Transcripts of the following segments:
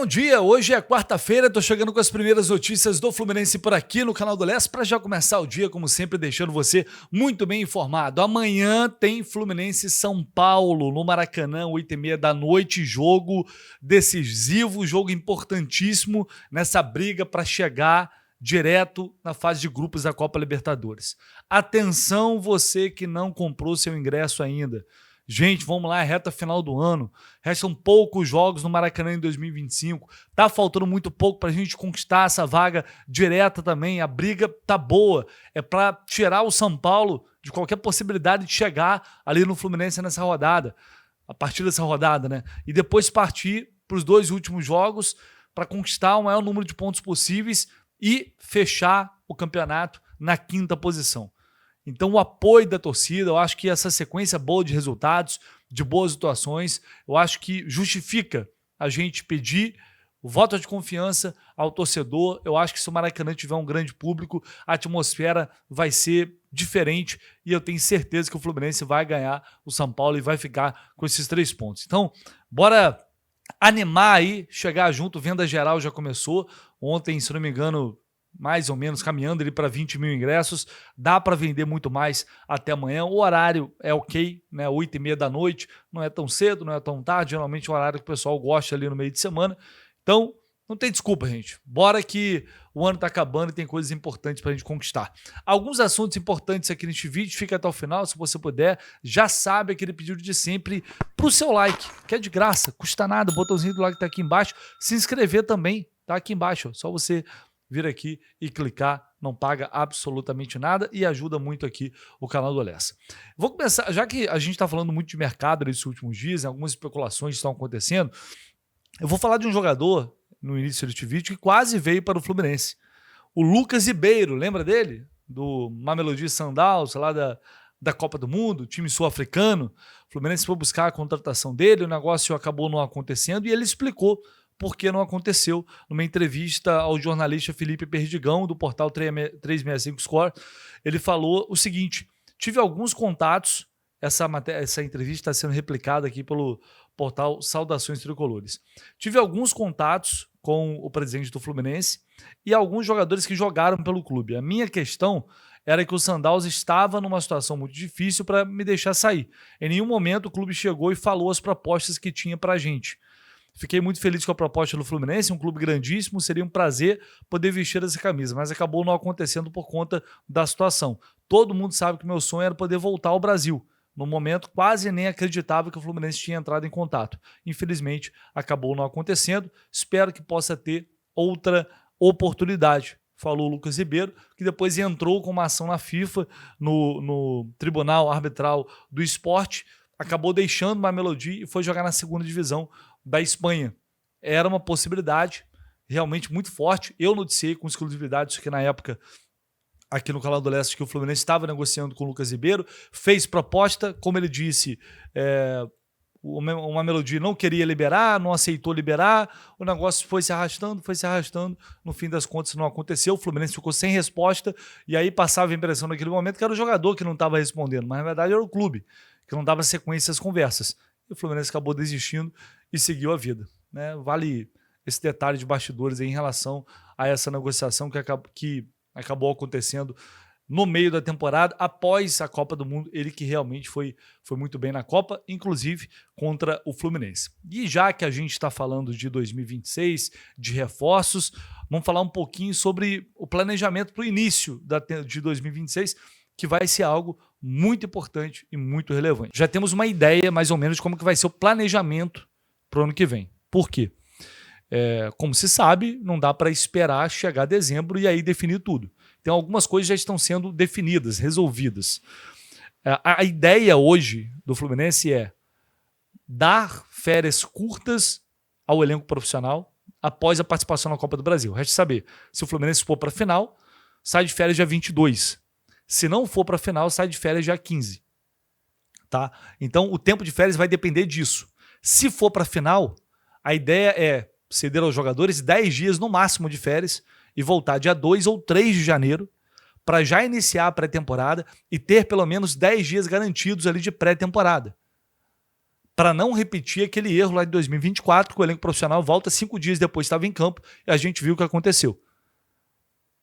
dia, hoje é quarta-feira, tô chegando com as primeiras notícias do Fluminense por aqui no canal do Leste para já começar o dia, como sempre, deixando você muito bem informado. Amanhã tem Fluminense São Paulo no Maracanã, 8h30 da noite, jogo decisivo, jogo importantíssimo nessa briga para chegar direto na fase de grupos da Copa Libertadores. Atenção você que não comprou seu ingresso ainda. Gente, vamos lá, é reta final do ano. Restam poucos jogos no Maracanã em 2025. Tá faltando muito pouco para a gente conquistar essa vaga direta também. A briga tá boa. É para tirar o São Paulo de qualquer possibilidade de chegar ali no Fluminense nessa rodada. A partir dessa rodada, né? E depois partir para os 2 últimos jogos para conquistar o maior número de pontos possíveis e fechar o campeonato na 5ª posição. Então, o apoio da torcida, eu acho que essa sequência boa de resultados, de boas atuações, eu acho que justifica a gente pedir o voto de confiança ao torcedor. Eu acho que se o Maracanã tiver um grande público, a atmosfera vai ser diferente e eu tenho certeza que o Fluminense vai ganhar o São Paulo e vai ficar com esses 3 pontos. Então, bora animar aí, chegar junto. Venda geral já começou. Ontem, se não me engano, mais ou menos caminhando ali para 20 mil ingressos, dá para vender muito mais até amanhã. O horário é ok, né? 8h30 da noite, não é tão cedo, não é tão tarde, geralmente é o horário que o pessoal gosta ali no meio de semana. Então, não tem desculpa, gente. Bora que o ano tá acabando e tem coisas importantes pra gente conquistar. Alguns assuntos importantes aqui neste vídeo, fica até o final, se você puder. Já sabe aquele pedido de sempre pro seu like, que é de graça, custa nada, o botãozinho do like tá aqui embaixo. Se inscrever também, tá aqui embaixo, ó. Só você vir aqui e clicar, não paga absolutamente nada e ajuda muito aqui o canal do Lessa. Vou começar, já que a gente está falando muito de mercado nesses últimos dias, algumas especulações estão acontecendo, eu vou falar de um jogador no início deste vídeo que quase veio para o Fluminense. O Lucas Ribeiro, lembra dele? Do Mamelodi Sundowns, lá da Copa do Mundo, time sul-africano. O Fluminense foi buscar a contratação dele, o negócio acabou não acontecendo e ele explicou por que não aconteceu numa entrevista ao jornalista Felipe Perdigão, do portal 365 Score. Ele falou o seguinte: tive alguns contatos, essa entrevista está sendo replicada aqui pelo portal Saudações Tricolores. Tive alguns contatos com o presidente do Fluminense e alguns jogadores que jogaram pelo clube. A minha questão era que o Sundowns estava numa situação muito difícil para me deixar sair. Em nenhum momento o clube chegou e falou as propostas que tinha para a gente. Fiquei muito feliz com a proposta do Fluminense, um clube grandíssimo, seria um prazer poder vestir essa camisa, mas acabou não acontecendo por conta da situação. Todo mundo sabe que meu sonho era poder voltar ao Brasil. No momento, quase nem acreditava que o Fluminense tinha entrado em contato. Infelizmente, acabou não acontecendo. Espero que possa ter outra oportunidade, falou o Lucas Ribeiro, que depois entrou com uma ação na FIFA, no Tribunal Arbitral do Esporte, acabou deixando o Mamelodi e foi jogar na 2ª divisão da Espanha. Era uma possibilidade realmente muito forte. Eu noticiei com exclusividade isso aqui na época, aqui no canal do Leste, que o Fluminense estava negociando com o Lucas Ribeiro, fez proposta, como ele disse, o Mamelodi não queria liberar, não aceitou liberar, o negócio foi se arrastando, no fim das contas não aconteceu, o Fluminense ficou sem resposta, e aí passava a impressão naquele momento que era o jogador que não estava respondendo, mas na verdade era o clube, que não dava sequência às conversas. E o Fluminense acabou desistindo e seguiu a vida, né? Vale esse detalhe de bastidores aí em relação a essa negociação que acabou acontecendo no meio da temporada, após a Copa do Mundo, ele que realmente foi muito bem na Copa, inclusive contra o Fluminense. E já que a gente está falando de 2026, de reforços, vamos falar um pouquinho sobre o planejamento para o início de 2026, que vai ser algo muito importante e muito relevante. Já temos uma ideia, mais ou menos, de como que vai ser o planejamento para o ano que vem. Por quê? Como se sabe, não dá para esperar chegar dezembro e aí definir tudo. Então, algumas coisas já estão sendo definidas, resolvidas. A ideia hoje do Fluminense é dar férias curtas ao elenco profissional após a participação na Copa do Brasil. Resta saber, se o Fluminense for para a final, sai de férias dia 22. Se não for para a final, sai de férias dia 15. Tá? Então, o tempo de férias vai depender disso. Se for para a final, a ideia é ceder aos jogadores 10 dias no máximo de férias e voltar dia 2 ou 3 de janeiro para já iniciar a pré-temporada e ter pelo menos 10 dias garantidos ali de pré-temporada. para não repetir aquele erro lá de 2024, que o elenco profissional volta 5 dias depois estava em campo e a gente viu o que aconteceu.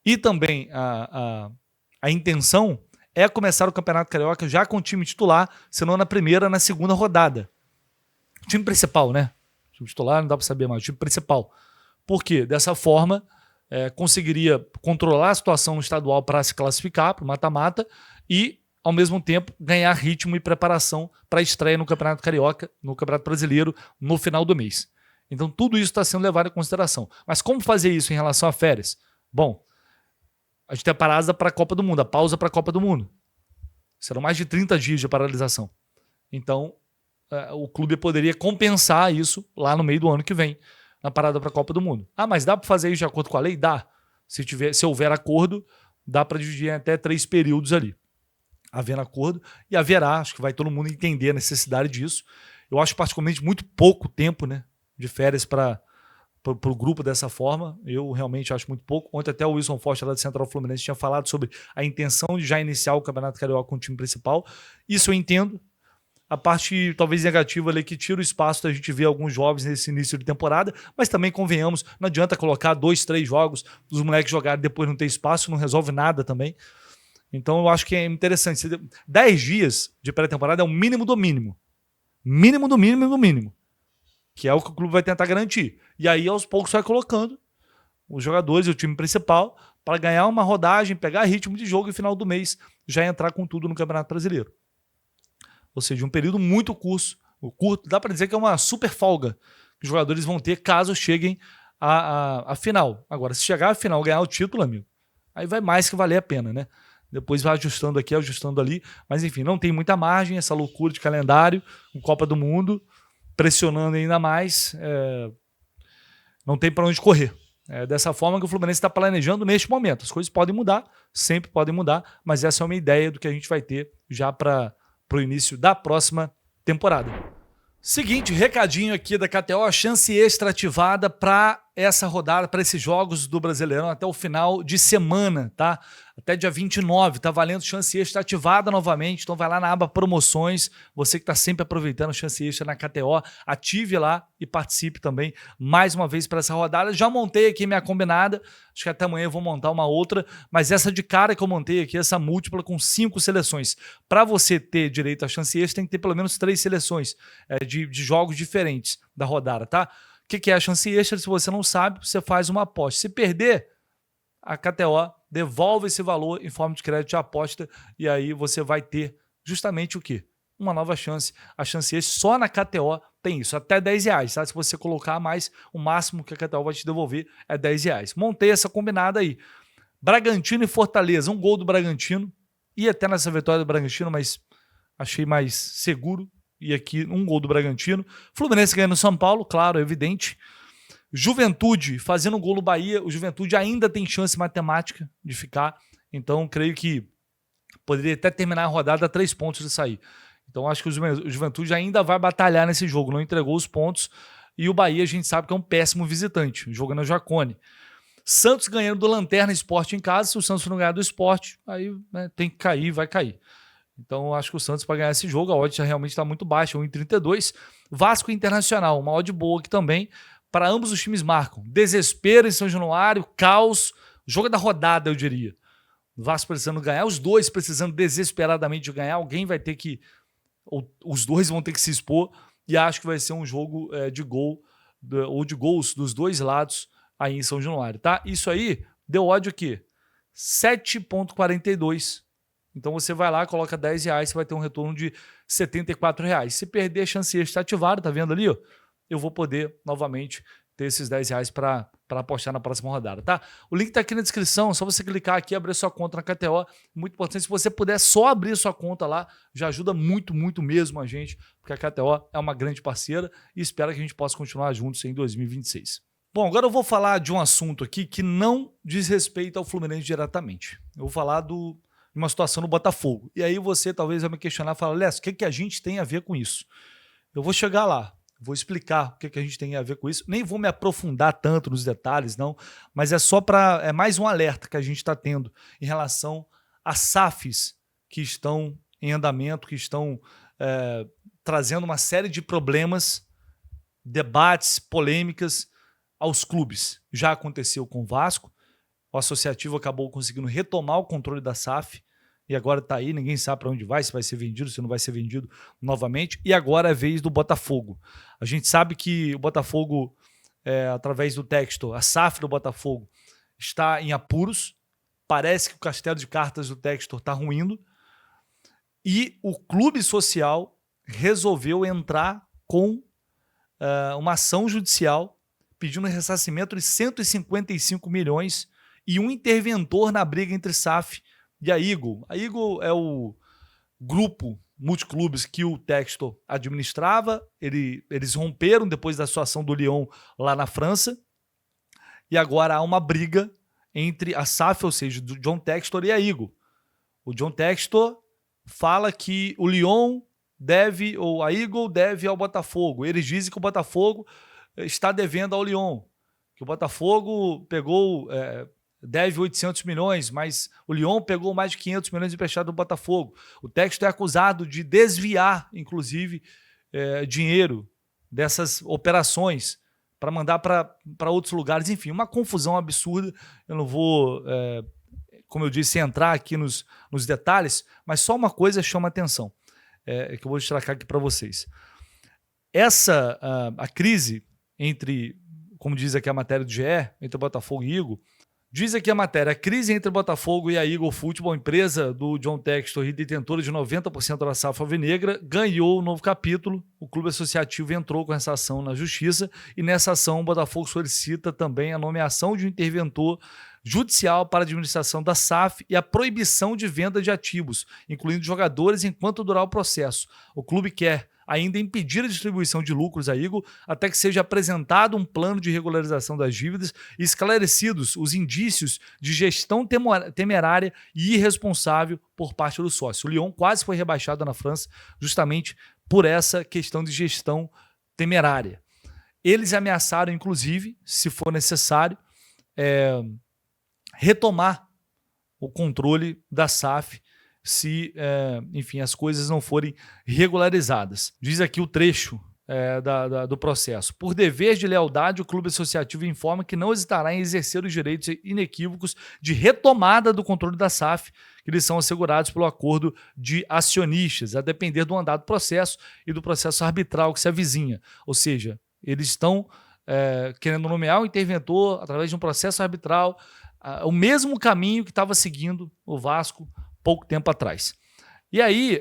E também a intenção é começar o Campeonato Carioca já com o time titular, senão na primeira, na segunda rodada. O time principal, né? O time titular não dá para saber mais, o time principal. Por quê? Dessa forma, conseguiria controlar a situação no estadual para se classificar para o mata-mata e, ao mesmo tempo, ganhar ritmo e preparação para a estreia no Campeonato Carioca, no Campeonato Brasileiro, no final do mês. Então, tudo isso está sendo levado em consideração. Mas como fazer isso em relação a férias? Bom, a gente tem a parada para a Copa do Mundo, a pausa para a Copa do Mundo. Serão mais de 30 dias de paralisação. Então, o clube poderia compensar isso lá no meio do ano que vem, na parada para a Copa do Mundo. Ah, mas dá para fazer isso de acordo com a lei? Dá. Se houver acordo, dá para dividir em até 3 períodos ali. Havendo acordo, e haverá, acho que vai todo mundo entender a necessidade disso. Eu acho particularmente muito pouco tempo, né, de férias para o grupo dessa forma. Eu realmente acho muito pouco. Ontem até o Wilson Forte lá do Central Fluminense tinha falado sobre a intenção de já iniciar o Campeonato Carioca com o time principal. Isso eu entendo. A parte talvez negativa ali que tira o espaço da gente ver alguns jovens nesse início de temporada, mas também convenhamos, não adianta colocar 2, 3 jogos, os moleques jogarem depois não ter espaço, não resolve nada também. Então eu acho que é interessante. 10 dias de pré-temporada é o mínimo do mínimo. Mínimo do mínimo do mínimo. Que é o que o clube vai tentar garantir. E aí aos poucos vai colocando os jogadores e o time principal para ganhar uma rodagem, pegar ritmo de jogo e final do mês já entrar com tudo no Campeonato Brasileiro. Ou seja, um período muito curto, dá para dizer que é uma super folga que os jogadores vão ter caso cheguem à final. Agora, se chegar à final e ganhar o título, amigo, aí vai mais que valer a pena, né? Depois vai ajustando aqui, ajustando ali, mas enfim, não tem muita margem, essa loucura de calendário, com Copa do Mundo, pressionando ainda mais, não tem para onde correr. É dessa forma que o Fluminense está planejando neste momento. As coisas podem mudar, sempre podem mudar, mas essa é uma ideia do que a gente vai ter já para o início da próxima temporada. Seguinte, recadinho aqui da KTO, chance extra ativada para essa rodada, para esses jogos do Brasileirão até o final de semana, tá? Até dia 29, tá valendo chance extra ativada novamente, então vai lá na aba promoções, você que tá sempre aproveitando chance extra na KTO, ative lá e participe também mais uma vez para essa rodada. Já montei aqui minha combinada, acho que até amanhã eu vou montar uma outra, mas essa de cara que eu montei aqui, essa múltipla com 5 seleções. Para você ter direito à chance extra, tem que ter pelo menos 3 seleções de jogos diferentes da rodada, tá? O que é a chance extra? Se você não sabe, você faz uma aposta. Se perder, a KTO devolve esse valor em forma de crédito de aposta e aí você vai ter justamente o quê? Uma nova chance. A chance extra só na KTO tem isso, até R$10, tá? Se você colocar mais, o máximo que a KTO vai te devolver é R$10. Montei essa combinada aí. Bragantino e Fortaleza, um gol do Bragantino. Ia até nessa vitória do Bragantino, mas achei mais seguro. E aqui um gol do Bragantino. Fluminense ganhando São Paulo, claro, é evidente. Juventude fazendo um gol no Bahia. O Juventude ainda tem chance matemática de ficar. Então, creio que poderia até terminar a rodada a 3 pontos de sair. Então, acho que o Juventude ainda vai batalhar nesse jogo. Não entregou os pontos. E o Bahia, a gente sabe que é um péssimo visitante, jogando no Jacone. Santos ganhando do Lanterna Sport em casa. Se o Santos não ganhar do Sport, aí tem que cair, vai cair. Então, acho que o Santos, para ganhar esse jogo, a odd realmente está muito baixa, 1,32. Vasco Internacional, uma odd boa aqui também. Para ambos os times marcam. Desespero em São Januário, caos, jogo da rodada, eu diria. O Vasco precisando ganhar, os dois precisando desesperadamente de ganhar. Alguém vai ter que... Ou os dois vão ter que se expor. E acho que vai ser um jogo de gol, ou de gols dos dois lados aí em São Januário, tá? Isso aí deu odd o quê? 7,42. Então você vai lá, coloca R$10, você vai ter um retorno de R$74. Se perder, a chance extra ativada, tá vendo ali? Ó? Eu vou poder novamente ter esses R$10 para apostar na próxima rodada, tá? O link tá aqui na descrição, só você clicar aqui e abrir sua conta na KTO. Muito importante, se você puder só abrir sua conta lá, já ajuda muito, muito mesmo a gente, porque a KTO é uma grande parceira e espero que a gente possa continuar juntos em 2026. Bom, agora eu vou falar de um assunto aqui que não diz respeito ao Fluminense diretamente. Eu vou falar de uma situação no Botafogo. E aí você talvez vai me questionar e falar, Lécio, o que a gente tem a ver com isso? Eu vou chegar lá, vou explicar o que a gente tem a ver com isso. Nem vou me aprofundar tanto nos detalhes, não, mas é mais um alerta que a gente está tendo em relação a SAFs que estão em andamento, que estão trazendo uma série de problemas, debates, polêmicas aos clubes. Já aconteceu com o Vasco, o Associativo acabou conseguindo retomar o controle da SAF, e agora está aí, ninguém sabe para onde vai, se vai ser vendido, se não vai ser vendido novamente, e agora é a vez do Botafogo. A gente sabe que o Botafogo, através do Textor, a SAF do Botafogo, está em apuros, parece que o castelo de cartas do Textor está ruindo, e o clube social resolveu entrar com uma ação judicial pedindo ressarcimento de 155 milhões e um interventor na briga entre SAF e a Eagle. A Eagle é o grupo multiclubes que o Textor administrava, eles romperam depois da situação do Lyon lá na França, e agora há uma briga entre a SAF, ou seja, do John Textor e a Eagle. O John Textor fala que o Lyon deve, ou a Eagle deve ao Botafogo. Eles dizem que o Botafogo está devendo ao Lyon, que o Botafogo deve 800 milhões, mas o Lyon pegou mais de 500 milhões emprestado do Botafogo. O Textor é acusado de desviar, inclusive, dinheiro dessas operações para mandar para outros lugares. Enfim, uma confusão absurda. Eu não vou, como eu disse, entrar aqui nos detalhes, mas só uma coisa chama atenção, que eu vou destacar aqui para vocês. A crise entre, como diz aqui a matéria do GE, entre o Botafogo e Eagle, diz aqui a matéria, a crise entre o Botafogo e a Eagle Futebol, empresa do John Textor e detentora de 90% da SAF alvinegra, ganhou um novo capítulo. O clube associativo entrou com essa ação na justiça e nessa ação o Botafogo solicita também a nomeação de um interventor judicial para a administração da SAF e a proibição de venda de ativos, incluindo jogadores, enquanto durar o processo. O clube quer ainda impedir a distribuição de lucros à Eagle até que seja apresentado um plano de regularização das dívidas e esclarecidos os indícios de gestão temerária e irresponsável por parte do sócio. O Lyon quase foi rebaixado na França justamente por essa questão de gestão temerária. Eles ameaçaram, inclusive, se for necessário, retomar o controle da SAF se, enfim, as coisas não forem regularizadas. Diz aqui o trecho do processo. Por dever de lealdade, o clube associativo informa que não hesitará em exercer os direitos inequívocos de retomada do controle da SAF, que lhes são assegurados pelo acordo de acionistas, a depender do andar do processo e do processo arbitral que se avizinha. Ou seja, eles estão querendo nomear um interventor através de um processo arbitral, o mesmo caminho que estava seguindo o Vasco pouco tempo atrás. E aí,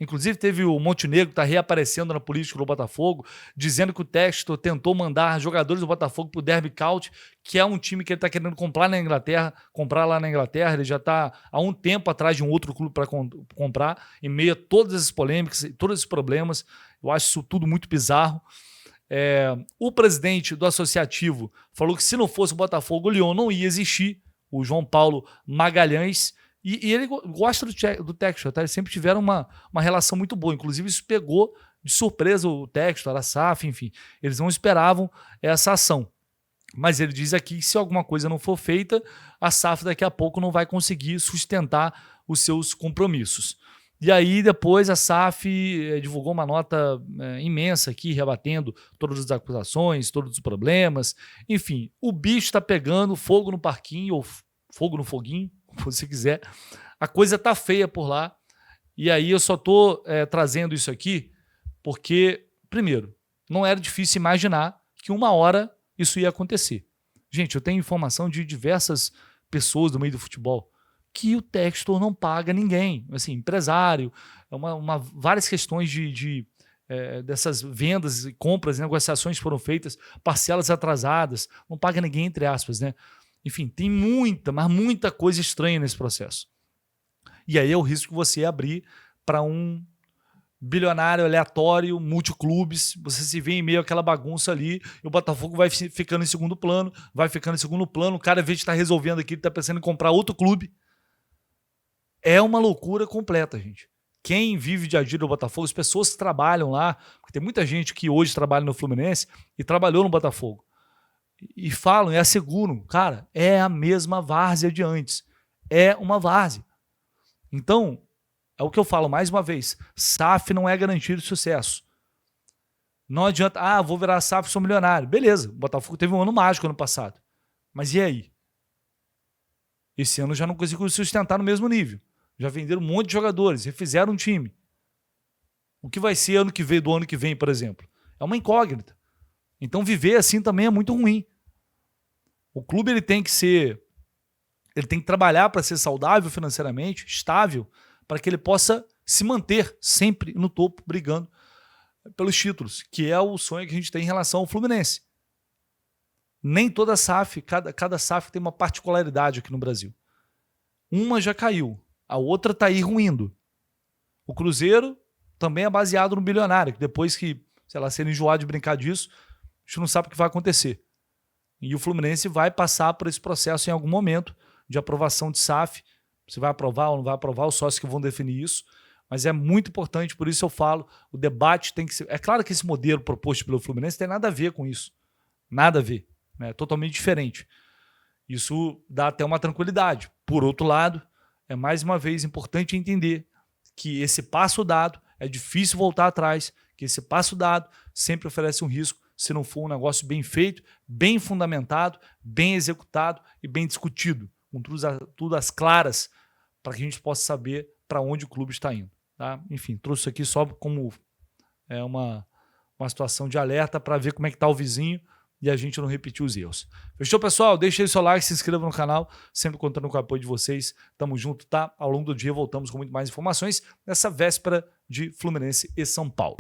inclusive teve o Montenegro que está reaparecendo na política do Botafogo, dizendo que o Textor tentou mandar jogadores do Botafogo para o Derby County, que é um time que ele está querendo comprar lá na Inglaterra. Ele já está há um tempo atrás de um outro clube para comprar, em meio a todas essas polêmicas e todos esses problemas. Eu acho isso tudo muito bizarro. O presidente do associativo falou que se não fosse o Botafogo, o Lyon não ia existir, o João Paulo Magalhães. E ele gosta do Textor, tá? Eles sempre tiveram uma relação muito boa. Inclusive, isso pegou de surpresa o Textor, a SAF, enfim. Eles não esperavam essa ação. Mas ele diz aqui que se alguma coisa não for feita, a SAF daqui a pouco não vai conseguir sustentar os seus compromissos. E aí, depois, a SAF divulgou uma nota imensa aqui, rebatendo todas as acusações, todos os problemas. Enfim, o bicho está pegando fogo no parquinho, ou fogo no foguinho, se você quiser. A coisa tá feia por lá. E aí eu só tô trazendo isso aqui porque, primeiro, não era difícil imaginar que uma hora isso ia acontecer. Gente, eu tenho informação de diversas pessoas do meio do futebol que o Textor não paga ninguém. Assim, empresário, várias questões dessas vendas e compras, negociações foram feitas, parcelas atrasadas, não paga ninguém, entre aspas, né? Enfim, tem muita coisa estranha nesse processo. E aí é o risco que você abrir para um bilionário aleatório, multiclubes, você se vê em meio àquela bagunça ali, e o Botafogo vai ficando em segundo plano, o cara, ao invés de estar resolvendo aqui, ele está pensando em comprar outro clube. É uma loucura completa, gente. Quem vive de agir do Botafogo, as pessoas que trabalham lá, porque tem muita gente que hoje trabalha no Fluminense e trabalhou no Botafogo, e falam e asseguram, cara, é a mesma várzea de antes. É uma várzea. Então, É o que eu falo mais uma vez. SAF não é garantia de sucesso. Não adianta, vou virar SAF e sou milionário. Beleza, o Botafogo teve um ano mágico ano passado. Mas e aí? Esse ano já não conseguiu sustentar no mesmo nível. Já venderam um monte de jogadores, refizeram um time. O que vai ser do ano que vem, por exemplo? É uma incógnita. Então viver assim também é muito ruim. O clube ele tem que trabalhar para ser saudável financeiramente, estável, para que ele possa se manter sempre no topo, brigando pelos títulos, que é o sonho que a gente tem em relação ao Fluminense. Nem toda SAF, cada SAF tem uma particularidade aqui no Brasil. Uma já caiu, a outra está aí ruindo. O Cruzeiro também é baseado no bilionário, que depois que, sei lá, se ele enjoar de brincar disso, a gente não sabe o que vai acontecer. E o Fluminense vai passar por esse processo em algum momento de aprovação de SAF. Se vai aprovar ou não vai aprovar, os sócios que vão definir isso. Mas é muito importante, por isso eu falo, o debate tem que ser... É claro que esse modelo proposto pelo Fluminense tem nada a ver com isso. Nada a ver. É totalmente diferente. Isso dá até uma tranquilidade. Por outro lado, é mais uma vez importante entender que esse passo dado é difícil voltar atrás, que esse passo dado sempre oferece um risco se não for um negócio bem feito, bem fundamentado, bem executado e bem discutido, com tudo às claras, para que a gente possa saber para onde o clube está indo. Tá? Enfim, trouxe isso aqui só como uma situação de alerta para ver como é que está o vizinho e a gente não repetir os erros. Fechou, pessoal? Deixa aí seu like, se inscreva no canal, sempre contando com o apoio de vocês. Tamo junto, tá? Ao longo do dia voltamos com muito mais informações nessa véspera de Fluminense e São Paulo.